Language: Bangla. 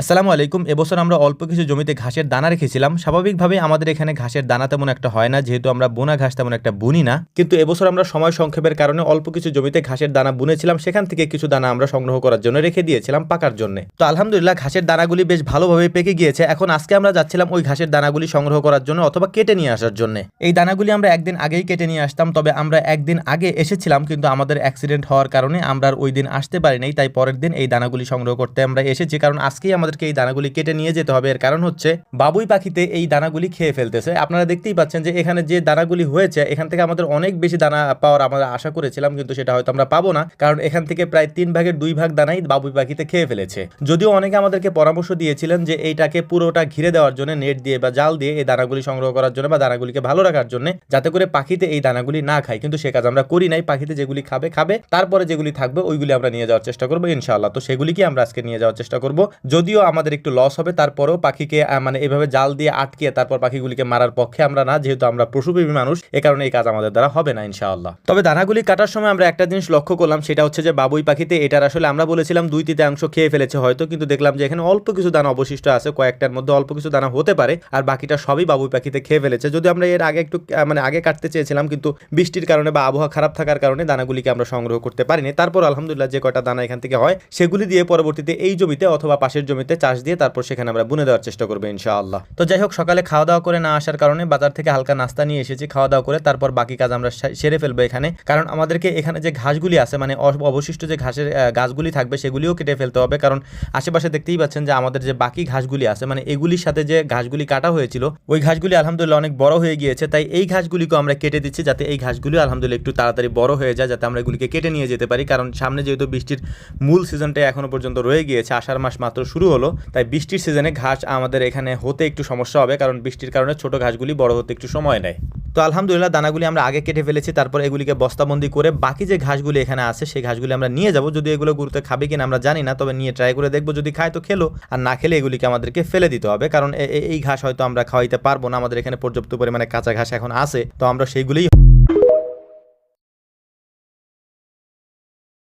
আসসালামু আলাইকুম। এবছর আমরা অল্প কিছু জমিতে ঘাসের দানা রেখেছিলাম। স্বাভাবিকভাবেই আমাদের এখানে ঘাসের দানা তেমন একটা হয় না, যেহেতু আমরা বোনা ঘাস তেমন একটা বুনি না। কিন্তু এবছর আমরা সময় সংক্ষেপের কারণে অল্প কিছু জমিতে ঘাসের দানা বুনেছিলাম, সেখান থেকে কিছু দানা আমরা সংগ্রহ করার জন্য রেখে দিয়েছিলাম পাকার জন্য। তো আলহামদুলিল্লাহ ঘাসের দানাগুলি বেশ ভালোভাবে পেকে গিয়েছে। এখন আজকে আমরা যাচ্ছিলাম ওই ঘাসের দানাগুলি সংগ্রহ করার জন্য অথবা কেটে নিয়ে আসার জন্য। এই দানাগুলি আমরা একদিন আগেই কেটে নিয়ে আসতাম, তবে আমরা একদিন আগে এসেছিলাম কিন্তু আমাদের অ্যাক্সিডেন্ট হওয়ার কারণে আমরা আর ওই দিন আসতে পারি নাই। তাই পরের দিন এই দানাগুলি সংগ্রহ করতে আমরা এসেছি, কারণ আজকেই আমাদেরকে এই দানাগুলি কেটে নিয়ে যেতে হবে। এর কারণ হচ্ছে বাবুই পাখিতে এই দানাগুলি খেয়ে ফেলতেছে। আপনারা দেখতেই পাচ্ছেন যে এখানে যে দানাগুলি হয়েছে, এখান থেকে আমাদের অনেক বেশি দানা পাওয়ার আমরা আশা করেছিলাম, কিন্তু সেটা হয়তো আমরা পাবো না, কারণ এখান থেকে প্রায় 3 ভাগের 2 ভাগ দানাই বাবুই পাখিতে খেয়ে ফেলেছে। যদিও অনেকে আমাদেরকে পরামর্শ দিয়েছিলেন যে এইটাকে পুরোটা ঘিরে দেওয়ার জন্য নেট দিয়ে বা জাল দিয়ে এই দানাগুলি সংগ্রহ করার জন্য বা দানাগুলিকে ভালো রাখার জন্য, যাতে করে পাখিতে এই দানাগুলি না খায়, কিন্তু সে কাজ আমরা করি নাই। পাখিতে যেগুলি খাবে, তারপরে যেগুলি থাকবে ওইগুলি আমরা নিয়ে যাওয়ার চেষ্টা করবো ইনশাআল্লাহ। তো সেগুলিকে আমরা আজকে নিয়ে যাওয়ার চেষ্টা করব, যদিও আমাদের একটু লস হবে, তারপরেও পাখিকে মানে এভাবে জাল দিয়ে আটকে তারপর পাখিগুলিকে মারার পক্ষে আমরা না, যেহেতু আমরা পশুপ্রেমী মানুষ, এ কারণে এই কাজ আমাদের দ্বারা হবে না ইনশাআল্লাহ। তবে দানাগুলি কাটার সময় আমরা একটা জিনিস লক্ষ্য করলাম, সেটা হচ্ছে যে বাবুই পাখিতে এটার আসলে আমরা বলেছিলাম 2/3 খেয়ে ফেলেছে হয়তো, কিন্তু দেখলাম যে এখানে অল্প কিছু দানা অবশিষ্ট আছে, কয়েকটার মধ্যে অল্প কিছু দানা হতে পারে, আর বাকিটা সবই বাবুই পাখিতে খেয়ে ফেলেছে। যদি আমরা এর আগে একটু মানে আগে কাটতে চেয়েছিলাম, কিন্তু বৃষ্টির কারণে বা আবহাওয়া খারাপ থাকার কারণে দানাগুলিকে আমরা সংগ্রহ করতে পারিনি। তারপর আলহামদুলিল্লাহ যে কয়টা দানা এখান থেকে হয় সেগুলি দিয়ে পরবর্তীতে এই জমিতে অথবা পাশের জমিতে চাষ দিয়ে তারপর সেখানে আমরা বুনে দেওয়ার চেষ্টা করবো ইনশাআল্লাহ। তো যাই হোক, সকালে খাওয়া দাওয়া করে না আসার কারণে বাজার থেকে হালকা নাস্তা নিয়ে এসেছি। খাওয়া দাওয়া করে তারপর বাকি কাজ আমরা সেরে ফেলবো এখানে, কারণ আমাদেরকে এখানে যে ঘাসগুলি আছে মানে অবশিষ্ট যে ঘাসের গাছগুলি থাকবে সেগুলিও কেটে ফেলতে হবে, কারণ আশেপাশে দেখতেই পাচ্ছেন যে আমাদের যে বাকি ঘাসগুলি আছে মানে এগুলির সাথে যে ঘাসগুলি কাটা হয়েছিল ওই ঘাসগুলি আলহামদুলিল্লাহ অনেক বড় হয়ে গিয়েছে। তাই এই ঘাসগুলিকে আমরা কেটে দিচ্ছি, যাতে এই ঘাসগুলি আলহামদুলিল্লাহ একটু তাড়াতাড়ি বড় হয়ে যায়, যাতে আমরা এগুলিকে কেটে নিয়ে যেতে পারি। কারণ সামনে যেহেতু বৃষ্টির মূল সিজনটা এখনো পর্যন্ত রয়ে গিয়েছে, আষাঢ় মাস মাত্র শুরু হলো, তাই বৃষ্টির সিজনে ঘাস আমাদের এখানে হতে একটু সমস্যা হবে, কারণ বৃষ্টির কারণে ছোট ঘাসগুলি বড় হতে একটু সময় নেয়। তো আলহামদুলিল্লাহ দানাগুলি আমরা আগে কেটে ফেলেছি, তারপর এগুলিকে বস্তাবন্দি করে বাকি যে ঘাসগুলি এখানে আছে সেই ঘাসগুলি আমরা নিয়ে যাব। যদি এগুলো গুরুত্ব খাবে কিনা আমরা জানি না, তবে নিয়ে ট্রাই করে দেখবো, যদি খায় তো খেলো, আর না খেলে এগুলিকে আমাদেরকে ফেলে দিতে হবে, কারণ এই ঘাস হয়তো আমরা খাওয়াইতে পারবো না। আমাদের এখানে পর্যাপ্ত পরিমাণে কাঁচা ঘাস এখন আছে, তো আমরা সেইগুলি